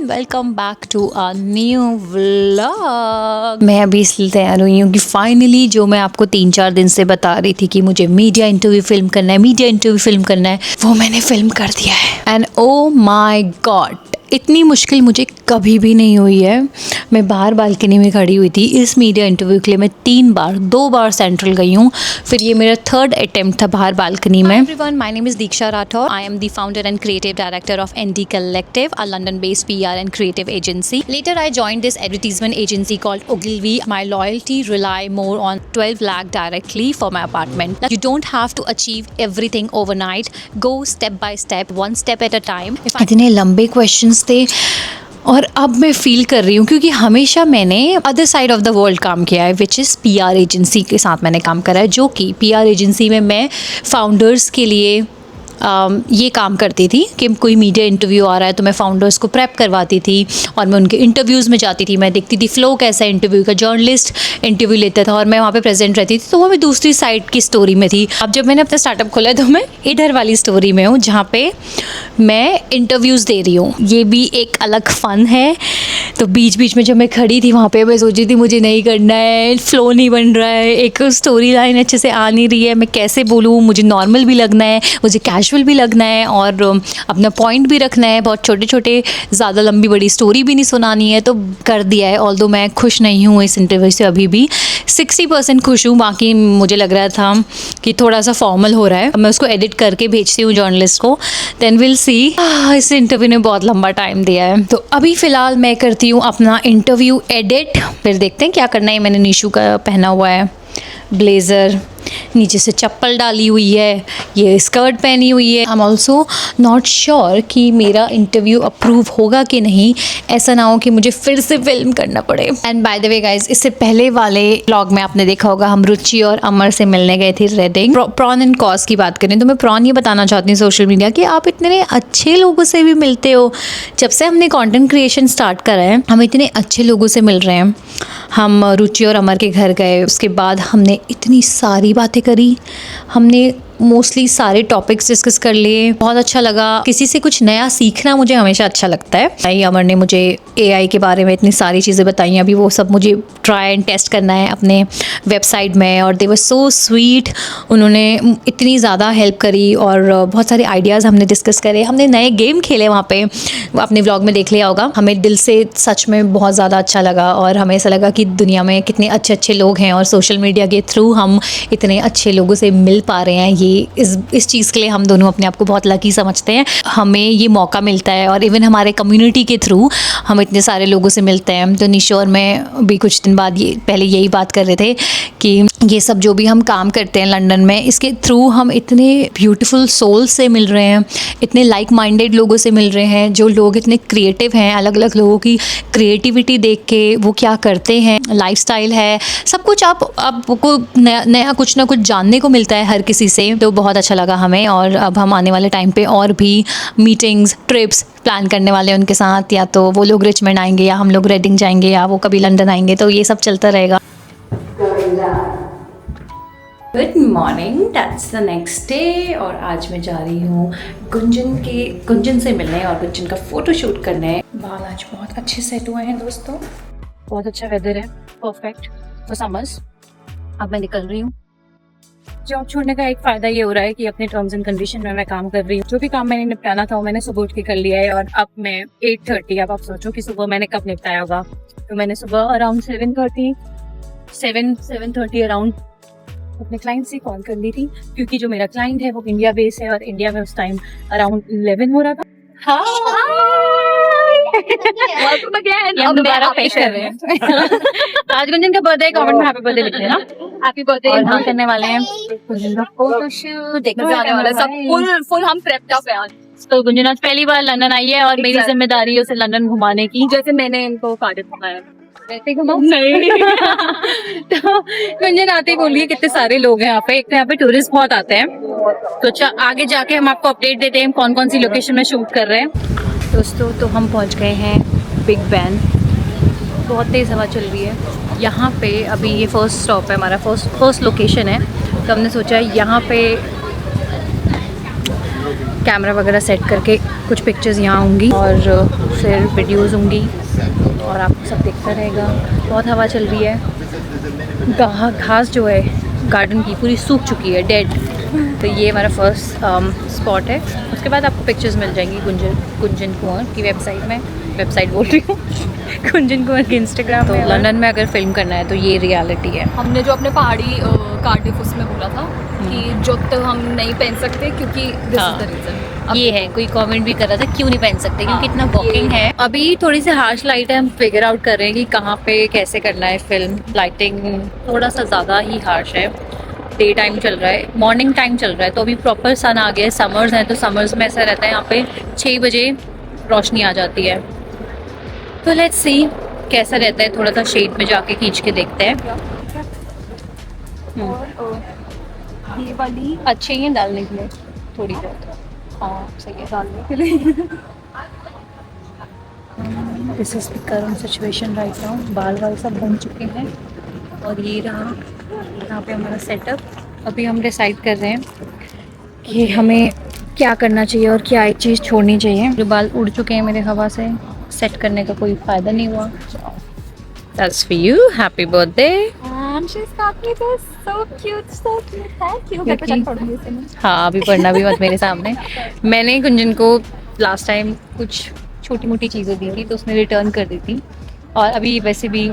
Welcome back to a new vlog. मैं अभी इसलिए तैयार हुई हूँ कि फाइनली जो मैं आपको 3-4 दिन से बता रही थी कि मुझे मीडिया इंटरव्यू फिल्म करना है, वो मैंने फिल्म कर दिया है। एंड ओ माय गॉड, इतनी मुश्किल मुझे कभी भी नहीं हुई है। मैं बाहर बालकनी में खड़ी हुई थी इस मीडिया इंटरव्यू के लिए। मैं 2 बार सेंट्रल गई हूँ, फिर ये मेरा 3rd अटेम्प्ट था बाहर बालकनी में। Everyone, my name is Diksha Rathore. I am the founder and creative director of ND Collective, a London-based PR and creative agency. Later, I joined this advertisement agency called Ogilvy. My loyalty rely more on 12 lakh directly for my apartment. You don't have to achieve everything overnight. Go step by step, one step at a time. इतने लंबे questions थे और अब मैं feel कर रही हूँ क्योंकि हमेशा मैंने other side of the world काम किया है, विच इज़ PR एजेंसी के साथ मैंने काम करा है। जो कि PR एजेंसी में मैं फाउंडर्स के लिए ये काम करती थी कि कोई मीडिया इंटरव्यू आ रहा है तो मैं फाउंडर्स को प्रेप करवाती थी और मैं उनके इंटरव्यूज़ में जाती थी। मैं देखती थी फ़्लो कैसा है इंटरव्यू का, जर्नलिस्ट इंटरव्यू लेता था और मैं वहाँ पे प्रेजेंट रहती थी। तो वो मैं दूसरी साइड की स्टोरी में थी। अब जब मैंने अपना स्टार्टअप खोला है तो मैं इधर वाली स्टोरी में हूँ जहाँ पे मैं इंटरव्यूज़ दे रही हूँ। ये भी एक अलग फ़न है। तो बीच बीच में जब मैं खड़ी थी वहाँ पे मैं सोची थी मुझे नहीं करना है, फ़्लो नहीं बन रहा है, एक स्टोरी लाइन अच्छे से आ नहीं रही है, मैं कैसे बोलूँ, मुझे नॉर्मल भी लगना है, मुझे कैजुअल भी लगना है और अपना पॉइंट भी रखना है, बहुत छोटे छोटे, ज़्यादा लंबी बड़ी स्टोरी भी नहीं सुनानी है। तो कर दिया है। ऑल्दो मैं खुश नहीं हूँ इस इंटरव्यू से, अभी भी 60% खुश हूँ, बाकी मुझे लग रहा था कि थोड़ा सा फॉर्मल हो रहा है। मैं उसको एडिट करके भेजती हूँ जर्नलिस्ट को, देन विल सी। इस इंटरव्यू ने बहुत लंबा टाइम दिया है। तो अभी फ़िलहाल मैं करती हूँ अपना इंटरव्यू एडिट, फिर देखते हैं क्या करना है। मैंने निशू का पहना हुआ है ब्लेज़र, नीचे से चप्पल डाली हुई है, ये स्कर्ट पहनी हुई है। I am also not sure कि मेरा इंटरव्यू अप्रूव होगा कि नहीं, ऐसा ना हो कि मुझे फिर से फिल्म करना पड़े। And by the way guys, इससे पहले वाले व्लॉग में आपने देखा होगा हम रुचि और अमर से मिलने गए थे रेडिंग। प्रॉन एंड कॉज की बात करें तो मैं प्रॉन ये बताना चाहती हूँ सोशल मीडिया कि आप इतने अच्छे लोगों से भी मिलते हो। जब से हमने कॉन्टेंट क्रिएशन स्टार्ट करा है हम इतने अच्छे लोगों से मिल रहे हैं। हम रुचि और अमर के घर गए, उसके बाद हमने इतनी सारी बातें करी, हमने मोस्टली सारे टॉपिक्स डिस्कस कर लिए। बहुत अच्छा लगा। किसी से कुछ नया सीखना मुझे हमेशा अच्छा लगता है। अमर ने मुझे AI के बारे में इतनी सारी चीज़ें बताई, अभी वो सब मुझे ट्राई एंड टेस्ट करना है अपने वेबसाइट में। और दे वर सो स्वीट, उन्होंने इतनी ज़्यादा हेल्प करी और बहुत सारे आइडियाज़ हमने डिस्कस करे। हमने नए गेम खेले वहाँ पे, अपने व्लॉग में देख लिया होगा। हमें दिल से सच में बहुत ज़्यादा अच्छा लगा और हमें ऐसा लगा कि दुनिया में कितने अच्छे अच्छे लोग हैं और सोशल मीडिया के थ्रू हम इतने अच्छे लोगों से मिल पा रहे हैं। इस चीज़ के लिए हम दोनों अपने आप को बहुत लकी समझते हैं। हमें ये मौका मिलता है और इवन हमारे कम्युनिटी के थ्रू हम इतने सारे लोगों से मिलते हैं। तो निशो और मैं भी कुछ दिन बाद पहले यही बात कर रहे थे कि ये सब जो भी हम काम करते हैं लंदन में, इसके थ्रू हम इतने ब्यूटीफुल सोल से मिल रहे हैं, इतने लाइक माइंडेड लोगों से मिल रहे हैं, जो लोग इतने क्रिएटिव हैं। अलग अलग लोगों की क्रिएटिविटी देख के वो क्या करते हैं, लाइफस्टाइल है, सब कुछ आपको नया कुछ ना कुछ जानने को मिलता है हर किसी से। तो बहुत अच्छा लगा हमें। और अब हम आने वाले टाइम पे और भी मीटिंग्स, ट्रिप्स प्लान करने वाले हैं उनके साथ। या तो वो लोग रिचमंड आएंगे या हम लोग रेडिंग जाएंगे या वो कभी लंदन आएंगे, तो ये सब चलता रहेगा। Good morning, that's the next day. और आज मैं जा रही हूँ गुंजन से मिलने और गुंजन का फोटो शूट करने। बाल आज बहुत अच्छे सेट हुए हैं दोस्तों, बहुत अच्छा वेदर है, परफेक्ट फॉर समर्स। अब मैं निकल रही हूँ। जॉब छोड़ने का एक फ़ायदा ये हो रहा है कि अपने टर्म्स एंड कंडीशन में मैं काम कर रही हूँ। जो भी काम मैंने निपटाना था वो मैंने सुबह उठ के कर लिया है। और अब मैं 8:30, अब आप सोचो कि सुबह मैंने कब निपटाया होगा। तो मैंने सुबह अराउंड 7:30 अराउंड अपने क्लाइंट से कॉल कर ली थी, क्योंकि जो मेरा क्लाइंट है वो इंडिया बेस है और इंडिया में उस टाइम अराउंड 11 हो रहा था। Welcome again. अब दोबारा पेश कर रहे हैं। आज गुंजन का बर्थडे, कमेंट में हैप्पी बर्थडे लिख देना। Happy birthday. और हम करने वाले हैं गुंजन का फोटोशूट, देखने जाने वाला सब फुल हम प्रेप्ड अप हैं। तो गुंजन आज पहली बार लंदन आई है और मेरी जिम्मेदारी है उसे लंदन घुमाने की, जैसे मैंने इनको कार्डिफ घुमाया वैसे घुमाऊं। नहीं। तो गुंजन आते ही बोलिए कितने सारे लोग हैं यहाँ पे, एक तो यहाँ पे टूरिस्ट बहुत आते हैं। तो आगे जाके हम आपको अपडेट देते हैं कौन कौन सी लोकेशन में शूट कर रहे हैं। दोस्तों तो हम पहुँच गए हैं बिग बैन। बहुत तेज़ हवा चल रही है यहाँ पे। अभी ये फर्स्ट स्टॉप है हमारा, फर्स्ट लोकेशन है। तो हमने सोचा यहाँ पे कैमरा वगैरह सेट करके कुछ पिक्चर्स यहाँ होंगी और फिर वीडियोज़ होंगी और आपको सब दिखता रहेगा। बहुत हवा चल रही है, घास जो है गार्डन की पूरी सूख चुकी है, डेड। तो ये हमारा फर्स्ट स्पॉट है। उसके बाद आपको पिक्चर्स मिल जाएंगी गुंजन कुंवर की वेबसाइट बोल रही हूँ गुंजन कुंवर की इंस्टाग्राम पे। लंदन में अगर फिल्म करना है तो ये रियलिटी है। हमने जो अपने पहाड़ी कार्डिफ उसमें बोला था कि जो हम नहीं पहन सकते क्योंकि दिस इज द रीजन। ये है, कोई कमेंट भी कर रहा था क्यों नहीं पहन सकते, क्योंकि इतना वॉकिंग है। अभी थोड़ी सी हार्श लाइट है, हम फिगर आउट कर रहे हैं कि कहाँ पे कैसे करना है फिल्म। लाइटिंग थोड़ा सा ज़्यादा ही हार्श है। डे टाइम चल रहा है, मॉर्निंग टाइम चल रहा है, तो अभी प्रॉपर सन आ गया है। समर्स हैं तो समर्स में ऐसा रहता है, यहाँ पे 6 बजे रोशनी आ जाती है। तो लेट्स सी कैसा रहता है, थोड़ा सा शेड में जाके खींच के देखते हैं। ये वाली अच्छे ही हैं डालने के लिए, थोड़ी बहुत। हाँ सही है डालने के लिए। This is the current situation right now. बाल वाल सब बन चुके हैं और ये रहा यहाँ पे हमारा सेटअप। अभी हम डिसाइड कर रहे हैं कि हमें क्या करना चाहिए और क्या एक चीज़ छोड़नी चाहिए। जो बाल उड़ चुके हैं मेरे हवा से, सेट करने का कोई फ़ायदा नहीं हुआ। That's for you. Happy birthday. and she's got me this so cute thank you। मैं चेक पढ़ूंगी इसे मैं। हाँ अभी पढ़ना भी मत मेरे सामने। मैंने गुंजन को लास्ट टाइम कुछ छोटी मोटी चीज़ें दी थी तो उसने रिटर्न कर दी थी, और अभी वैसे भी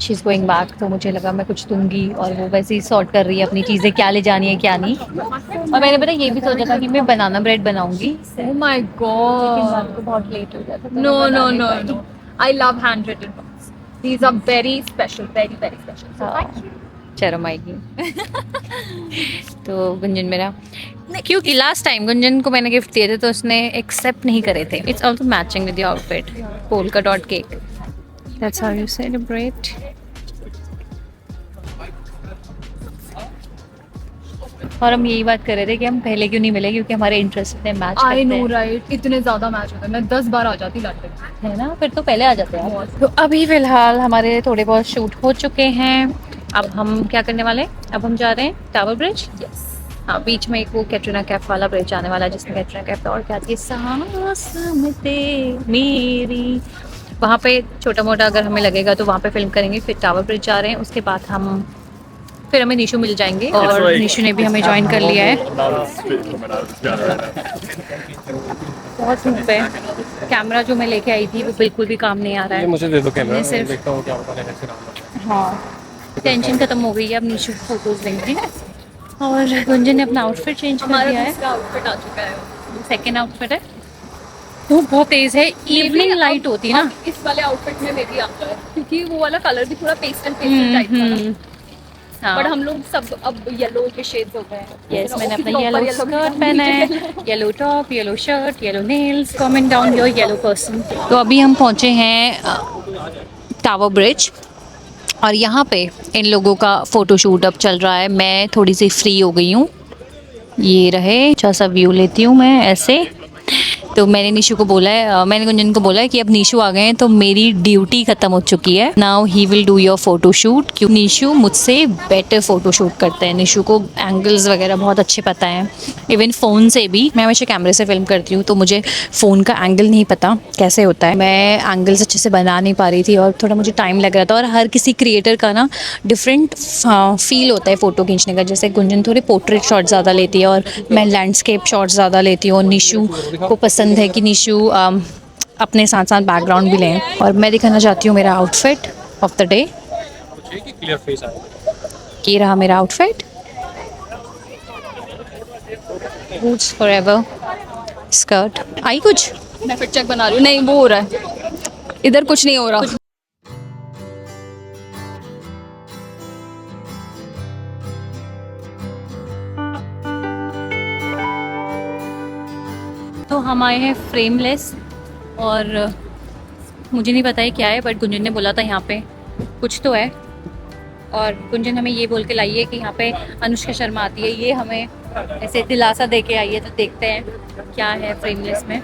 शी इज़ गोइंग बैक, तो मुझे लगा मैं कुछ दूंगी, और वो वैसे ही सॉर्ट कर रही है अपनी चीज़ें, क्या ले जानी है क्या नहीं। और मैंने पता ये भी सोचा था कि मैं बनाना ब्रेड बनाऊंगी, Oh my लेकिन god। रात को बहुत लेट हो गया था, तो No, मैं no, बना नहीं no, pi. no. I love handwritten books. These are very special, very, very special. So हाँ, thank you. शर्म आएगी। तो गुंजन मेरा, क्योंकि लास्ट टाइम गुंजन को मैंने गिफ्ट दिए थे तो उसने एक्सेप्ट नहीं करे थे। It's also matching with your outfit, polka dot cake. That's how you celebrate. और हम यही बात कर रहे थे कि हम पहले क्यों नहीं मिले, क्योंकि हमारे इंटरेस्ट इतने मैच I करते know, हैं, right? इतने ज्यादा मैच होते हैं, मैं 10 बार आ जाती लड़ने। है ना, फिर तो पहले आ जाते हैं आप। तो अभी फिलहाल हमारे थोड़े बहुत शूट हो चुके हैं। अब हम क्या करने वाले हैं, अब हम जा रहे हैं टावर ब्रिज। Yes. हाँ, बीच में एक वो कैटरीना कैफ वाला ब्रिज आने वाला है, जिसमें कैटरीना कैफ और क्या थी, सांस में मेरी, वहाँ पे छोटा मोटा अगर हमें लगेगा तो वहाँ पे फिल्म करेंगे। फिर टावर ब्रिज जा रहे हैं, उसके बाद फिर हमें निशु मिल जाएंगे, और निशु ने भी हमें ज्वाइन कर लिया है। बहुत धूप है, कैमरा जो मैं लेके आई थी वो बिल्कुल भी काम नहीं आ रहा है। मुझे दे दो कैमरा, सिर्फ देखता हूँ क्या होता है ऐसे। हाँ, टेंशन खत्म हो गई है, अब निशु फोटोज लेंगे। और गुंजन ने अपना आउटफिट चेंज कर हमारा दिया है, दूसरा आउटफिट आ चुका है। सेकेंड आउटफिट है। धूप बहुत तेज है, इवनिंग लाइट होती है ना। अब इस वाले आउटफिट में मेरी आता है क्योंकि वो वाला कलर भी थोड़ा पेस्टल टाइप था ना। हाँ, बट हम लोग सब अब येलो के शेड्स हो गए हैं। यस, मैंने अपना Proper येलो yellow स्कर्ट पहना है, yellow top, yellow shirt, yellow nails. Comment down your yellow person. तो अभी हम पहुंचे हैं टावर ब्रिज, और यहाँ पे इन लोगों का फ़ोटोशूट अब चल रहा है। मैं थोड़ी सी फ्री हो गई हूँ, ये रहे, अच्छा सा व्यू लेती हूँ मैं ऐसे। तो मैंने निशु को बोला है, मैंने गुंजन को बोला है कि अब निशु आ गए हैं तो मेरी ड्यूटी ख़त्म हो चुकी है। Now he will do your photoshoot, क्यों निशु मुझसे बेटर फ़ोटोशूट करते हैं। निशु को एंगल्स वगैरह बहुत अच्छे पता हैं, इवन फ़ोन से भी। मैं हमेशा कैमरे से फिल्म करती हूँ तो मुझे फ़ोन का एंगल नहीं पता कैसे होता है। मैं एंगल्स अच्छे से बना नहीं पा रही थी और थोड़ा मुझे टाइम लग रहा था। और हर किसी क्रिएटर का ना डिफरेंट फील होता है फ़ोटो खींचने का। जैसे गुंजन थोड़े पोर्ट्रेट शॉट ज़्यादा लेती है और मैं लैंडस्केप शॉट ज़्यादा लेती हूँ। और निशु को पसंद है कि निशु अपने साथ साथ बैकग्राउंड भी लें। और मैं दिखाना चाहती हूँ मेरा outfit of the day. Clear face आए। ये रहा मेरा आउटफिट, बूट्स फॉरएवर स्कर्ट। आई कुछ मैं फिर चेक बना रही हूँ। नहीं, वो हो रहा है, इधर कुछ नहीं हो रहा। तो हम आए हैं फ्रेमलेस, और मुझे नहीं पता है क्या है, बट गुंजन ने बोला था यहाँ पे कुछ तो है। और गुंजन हमें ये बोल के लाई है कि यहाँ पे अनुष्का शर्मा आती है। ये हमें ऐसे दिलासा दे के आई है, तो देखते हैं क्या है फ्रेमलेस में।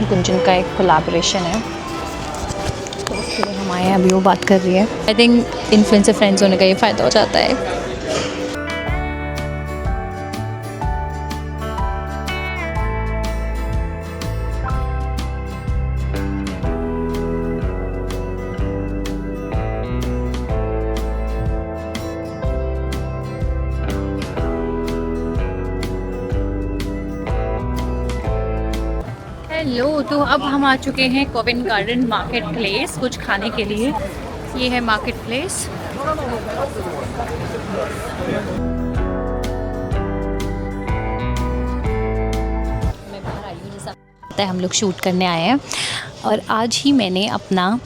गुंजन का एक कोलैबोरेशन है, तो उसके लिए हम आए आए हैं, अभी वो बात कर रही है। आई थिंक इन्फ्लुएंसर फ्रेंड्स होने का ये फ़ायदा हो जाता है। हेलो, तो अब हम आ चुके हैं कोविंट गार्डन मार्केट प्लेस कुछ खाने के लिए। ये है मार्केट प्लेस। मैं बाहर आई हूँ, जैसा पता है हम लोग शूट करने आए हैं और आज ही मैंने अपना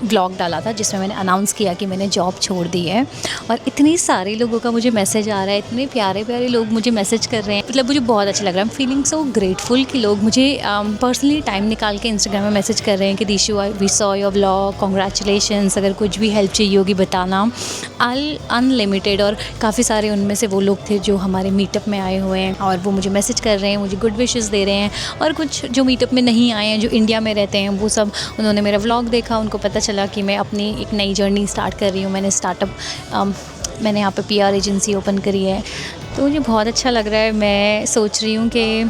व्लॉग डाला था जिसमें मैंने अनाउंस किया कि मैंने जॉब छोड़ दी है। और इतने सारे लोगों का मुझे मैसेज आ रहा है, इतने प्यारे प्यारे लोग मुझे मैसेज कर रहे हैं, मतलब मुझे बहुत अच्छा लग रहा है। I am feeling so grateful कि लोग मुझे पर्सनली टाइम निकाल के इंस्टाग्राम में मैसेज कर रहे हैं कि Dishu we saw your vlog, congratulations, अगर कुछ भी हेल्प चाहिए होगी बताना, अनलिमिटेड। और काफ़ी सारे उनमें से वो लोग थे जो हमारे मीटअप में आए हुए हैं और वो मुझे मैसेज कर रहे हैं, मुझे गुड विशेस दे रहे हैं। और कुछ जो मीटअप में नहीं आए हैं, जो इंडिया में रहते हैं, वो सब उन्होंने मेरा व्लॉग देखा, उनको पता चला कि मैं अपनी एक नई जर्नी स्टार्ट कर रही हूँ। मैंने यहाँ पे PR एजेंसी ओपन करी है, तो मुझे बहुत अच्छा लग रहा है। मैं सोच रही हूँ कि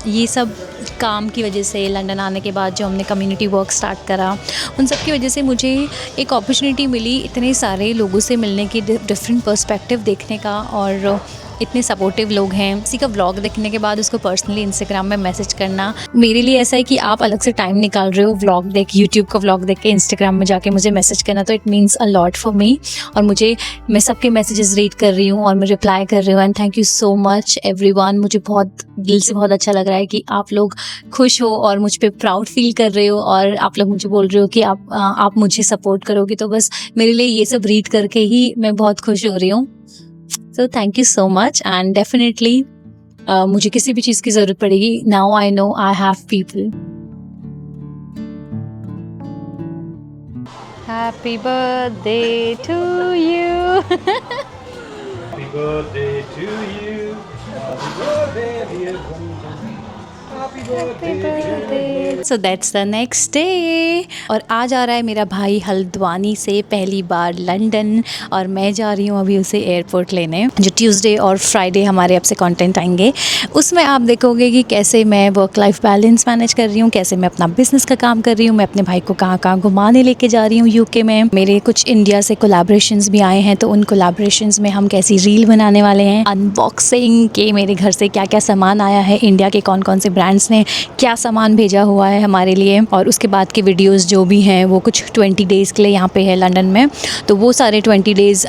ये सब काम की वजह से, लंदन आने के बाद जो हमने कम्युनिटी वर्क स्टार्ट करा, उन सब की वजह से मुझे एक अपॉर्चुनिटी मिली इतने सारे लोगों से मिलने की, डिफरेंट पर्सपेक्टिव देखने का। और इतने सपोर्टिव लोग हैं। किसी का व्लॉग देखने के बाद उसको पर्सनली इंस्टाग्राम में मैसेज करना मेरे लिए ऐसा है कि आप अलग से टाइम निकाल रहे हो व्लॉग देख, यूट्यूब का व्लॉग देख के इंस्टाग्राम में जाके मुझे मैसेज करना, तो it means a lot for me. और मैं सबके मैसेजेस रीड कर रही हूँ और मैं रिप्लाई कर रही हूँ। And thank you so much everyone. मुझे बहुत दिल से बहुत अच्छा लग रहा है कि आप लोग खुश हो और मुझ पर प्राउड फील कर रहे हो और आप लोग मुझे बोल रहे हो कि आप मुझे सपोर्ट करोगे। तो बस मेरे लिए ये सब रीड करके ही मैं बहुत खुश हो रही हूँ। So thank you so much and definitely मुझे किसी भी चीज़ की ज़रूरत पड़ेगी, now I know I have people. Happy birthday to you. Happy birthday to you. Happy birthday, dear Gunjan. Happy birthday. So that's the next day. और आज आ रहा है मेरा भाई हल्द्वानी से पहली बार लंदन और मैं जा रही हूँ अभी उसे एयरपोर्ट लेने। जो ट्यूसडे और फ्राइडे हमारे अब से कंटेंट आएंगे उसमें आप देखोगे कि कैसे मैं वर्क लाइफ बैलेंस मैनेज कर रही हूँ, कैसे मैं अपना बिजनेस का काम कर रही हूँ, मैं अपने भाई को कहाँ कहाँ घुमाने लेके जा रही हूँ यूके में। मेरे कुछ इंडिया से कोलैबोरेशंस भी आए हैं, तो उन कोलैबोरेशंस में हम कैसी रील बनाने वाले हैं, अनबॉक्सिंग के मेरे घर से क्या क्या सामान आया है, इंडिया के कौन कौन से ब्रांड्स ने क्या सामान भेजा हुआ है हमारे लिए, और उसके बाद के वीडियोस जो भी हैं वो कुछ 20 डेज़ के लिए यहाँ पे है लंदन में। तो वो सारे 20 डेज़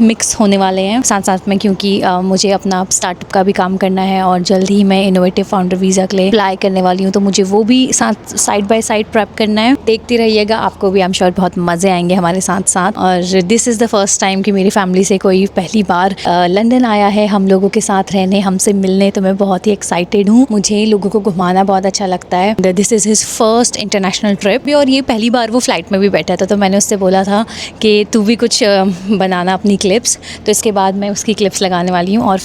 मिक्स होने वाले हैं साथ साथ में, क्योंकि मुझे अपना स्टार्टअप का भी काम करना है और जल्द ही मैं इनोवेटिव फाउंडर वीज़ा के लिए अप्लाई करने वाली हूँ, तो मुझे वो भी साथ साइड बाय साइड प्रेप करना है। देखते रहिएगा, आपको भी आई एम श्योर बहुत मज़े आएंगे हमारे साथ साथ। और this is the first time कि मेरी फैमिली से कोई पहली बार लंदन आया है हम लोगों के साथ रहने, हमसे मिलने, तो मैं बहुत ही एक्साइटेड हूँ। मुझे लोगों को घुमाना बहुत अच्छा लगता है। This is his first international trip और ये पहली बार वो फ्लाइट में भी बैठा था, तो मैंने उससे बोला था कि तू भी कुछ बनाना अपनी क्लिप्स, तो इसके बाद मैं उसकी क्लिप्स लगाने वाली हूँ। और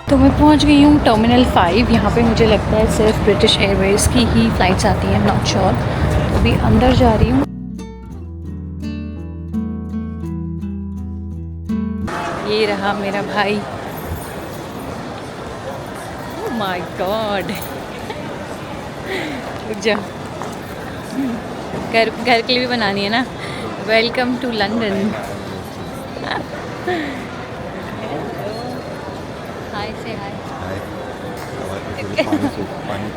तो मैं पहुंच गई हूँ टर्मिनल 5। यहाँ पे मुझे लगता है सिर्फ ब्रिटिश एयरवेज़ की ही फ़्लाइट्स आती हैं, नॉट श्योर। तो अभी अंदर जा रही हूँ। ये रहा मेरा भाई। ओह माय गॉड, रुक जा, घर के लिए भी बनानी है ना। Welcome to London. हाय से हाय।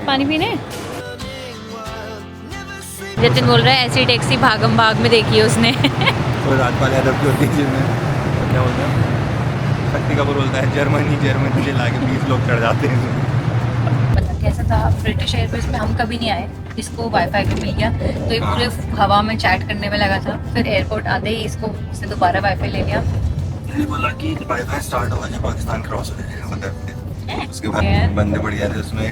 पानी पीने जतिन बोल रहा है ऐसी टैक्सी भागम भाग में देखी है उसने। तो रात वाले अदब की होती है जिसमें क्या बोलता है, शक्ति कपूर बोलता है जर्मनी तुझे लाके 20 लोग चढ़ जाते हैं। मतलब कैसा था, ब्रिटिश एयरवेज में हम कभी नहीं आए, इसको वाईफाई भी मिल गया, तो ये पूरे हवा में चैट करने में लगा था। फिर एयरपोर्ट आते ही इससे दोबारा वाईफाई ले लिया। बोला कि वाईफाई स्टार्ट हुआ जब पाकिस्तान क्रॉस हो जाएगा, मतलब उसके बाद बंदे बढ़ गए थे उसमें,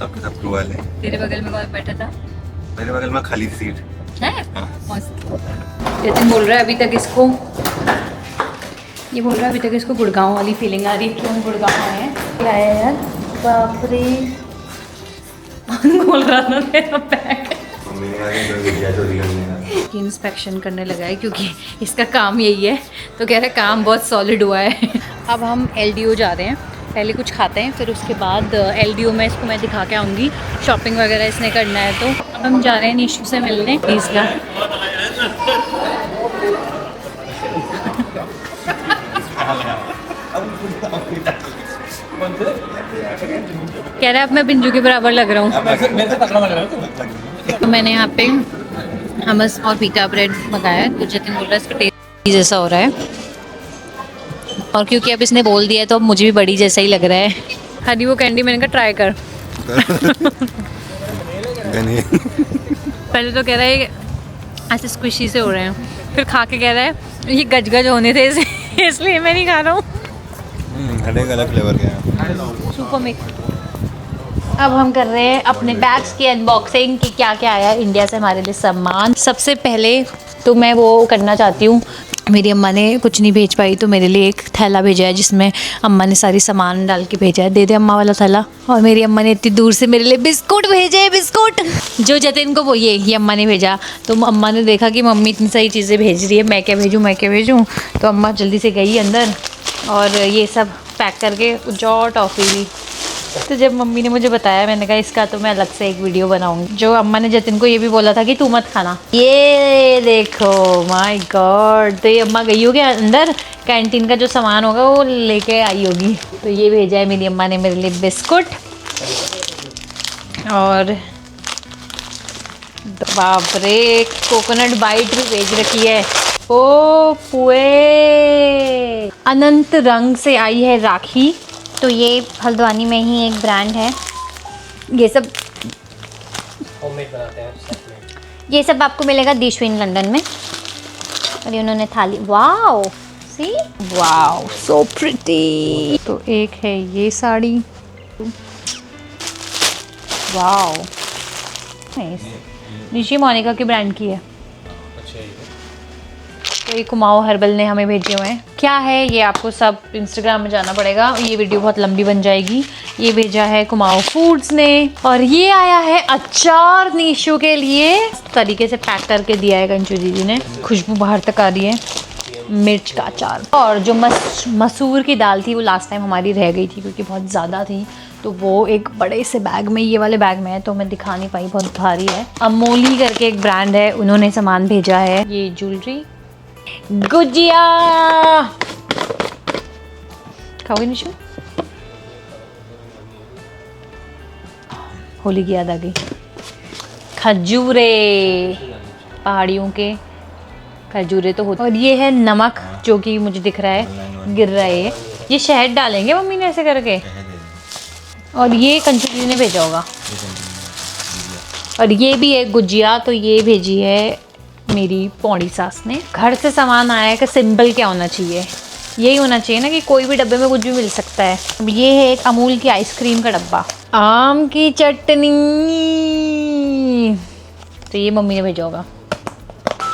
सबके सब क्रू वाले। तेरे बगल में कौन बैठा था? मेरे बगल में खाली सीट है? हाँ। मस्त। जतिन बोल रहा है अभी तक इसको, ये बोल रहा है अभी तक इसको गुड़गांव वाली फीलिंग आ रही है कि हम गुड़गांव आए हैं। क्या है यार, बाप रे। बोल रहा था मेरा बैग इंस्पेक्शन करने लगा है क्योंकि इसका काम यही है, तो कह रहा है काम बहुत सॉलिड हुआ है। अब हम LDO जा रहे हैं, पहले कुछ खाते हैं फिर उसके बाद LDO में इसको मैं दिखा के आऊँगी, शॉपिंग वगैरह इसने करना है। तो अब हम जा रहे हैं निशु से मिलने। इसका कह रहा है अब मैं बिंजू के बराबर लग रहा हूँ। तो मैंने यहाँ पे हमस और पीटा ब्रेड मंगाया है, तो जतिन बोल रहा है इसका टेस्ट जैसा हो रहा है, और क्योंकि अब इसने बोल दिया है तो अब मुझे भी बड़ी जैसा ही लग रहा है। हरी वो कैंडी मैंने कहा ट्राई कर। पहले तो कह रहा है ऐसे स्क्विशी से हो रहे हैं, फिर खा के कह रहा है ये गजगज होने थे इसलिए मैं नहीं खा रहा हूँ। हर एक अलग फ्लेवर के हैं। Super mix. अब हम कर रहे हैं अपने बैग्स की अनबॉक्सिंग कि क्या क्या आया इंडिया से हमारे लिए सामान। सबसे पहले तो मैं वो करना चाहती हूँ, मेरी अम्मा ने कुछ नहीं भेज पाई तो मेरे लिए एक थैला भेजा है जिसमें अम्मा ने सारी सामान डाल के भेजा है। दे दे अम्मा वाला थैला। और मेरी अम्मा ने इतनी दूर से मेरे लिए बिस्कुट भेजे, बिस्कुट जो जतिन को वो ये अम्मा ने भेजा। तो अम्मा ने देखा कि मम्मी इतनी सारी चीज़ें भेज रही है, मैं क्या भेजूँ। तो अम्मा जल्दी से गई अंदर और ये सब पैक करके जो टॉफ़ी भी। तो जब मम्मी ने मुझे बताया मैंने कहा इसका तो मैं अलग से एक वीडियो बनाऊंगी। जो अम्मा ने जतिन को ये भी बोला था कि तू मत खाना। ये देखो माय गॉड। तो ये अम्मा गई होगी अंदर, कैंटीन का जो सामान होगा वो लेके आई होगी। तो ये भेजा है मेरी अम्मा ने मेरे लिए बिस्कुट, और बाप रे कोकोनट बाइट भी भेज रखी है। ओ पुए अनंत रंग से आई है राखी। तो ये हल्द्वानी में ही एक ब्रांड है। ये सब होममेड बनाते हैं साथ में। ये सब आपको मिलेगा दिशविन लंदन में। और ये उन्होंने थाली, वाओ सी वाओ सो प्रिटी। तो एक है ये साड़ी, वाओ नाइस। निशी मोनिका की ब्रांड की है। तो ये कुमाऊं हर्बल ने हमें भेजे हुए हैं। क्या है ये आपको सब इंस्टाग्राम में जाना पड़ेगा, ये वीडियो बहुत लंबी बन जाएगी। ये भेजा है कुमाऊं फूड्स ने। और ये आया है अचार निशु के लिए, इस तरीके से पैक करके दिया है कंचू दीदी ने। खुशबू बाहर तक आ रही है, मिर्च का अचार। और जो मसूर की दाल थी वो लास्ट टाइम हमारी रह गई थी क्योंकि बहुत ज़्यादा थी, तो वो एक बड़े से बैग में, ये वाले बैग में है तो मैं दिखा नहीं पाई, बहुत भारी है। अमोली करके एक ब्रांड है, उन्होंने सामान भेजा है। ये ज्वेलरी, गुजिया खाओगे निशु? होली की याद आ गई। खजूरे, पहाड़ियों के खजूरे तो होते। और ये है नमक जो कि मुझे दिख रहा है गिर रहा है। ये शहद डालेंगे मम्मी ने ऐसे करके। और ये कंचू जी ने भेजा होगा। और ये भी है गुजिया, तो ये भेजी है मेरी पौड़ी सास ने। घर से सामान आया है कि सिंपल क्या होना चाहिए, यही होना चाहिए ना कि कोई भी डब्बे में कुछ भी मिल सकता है। अब ये है एक अमूल की आइसक्रीम का डब्बा, आम की चटनी, तो ये मम्मी ने भेजा होगा।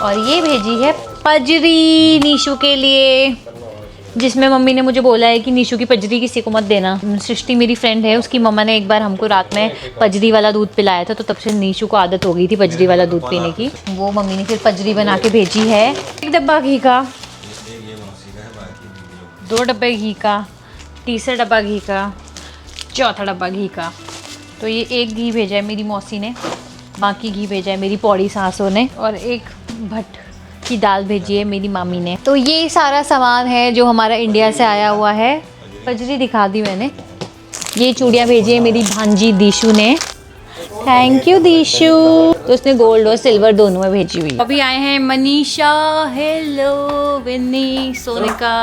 और ये भेजी है पजरी निशु के लिए, जिसमें मम्मी ने मुझे बोला है कि निशु की पजरी किसी को मत देना। सृष्टि मेरी फ्रेंड है, उसकी मम्मा ने एक बार हमको रात में पजरी वाला दूध पिलाया था, तो तब से निशु को आदत हो गई थी पजरी वाला दूध पीने की। वो मम्मी ने फिर पजरी बना के भेजी है। एक डब्बा घी का, 2 डब्बे घी का, तीसरा डब्बा घी का, चौथा डब्बा घी का। तो ये एक घी भेजा है मेरी मौसी ने, बाकी घी भेजा है मेरी पौड़ी सासों ने, और एक भट्ट की दाल भेजी है मेरी मामी ने। तो ये सारा सामान है जो हमारा इंडिया से आया हुआ है। पजरी दिखा दी मैंने। ये चूड़ियाँ भेजी है मेरी भांजी दीशु ने, थैंक यू दीशु। तो उसने गोल्ड और सिल्वर दोनों में भेजी हुई। अभी आए हैं मनीषा, हेलो विन्नी, सोनिका,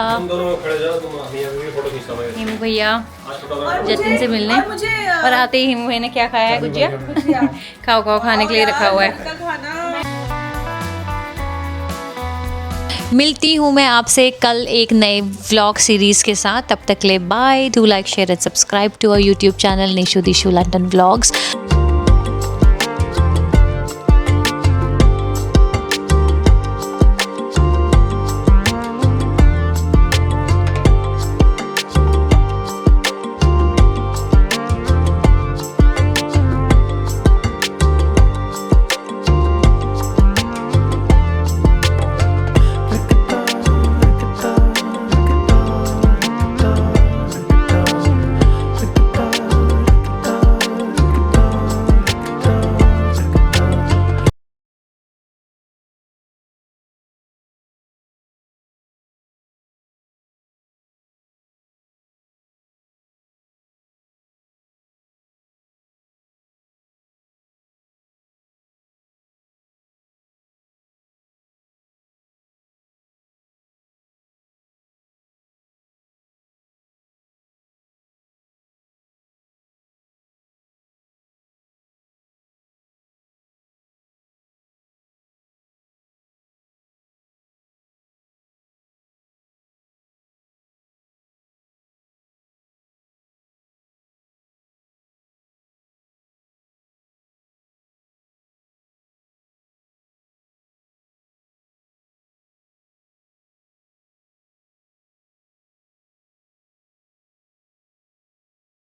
हिमू भैया जतिन से मिलने। और आते ही हिमू भैया ने क्या खाया है, गुजिया। खाओ खाओ, खाने के लिए रखा हुआ है। मिलती हूँ मैं आपसे कल एक नए व्लॉग सीरीज़ के साथ। तब तक ले bye. Do like share and subscribe to our YouTube channel Nishu Dishu London vlogs.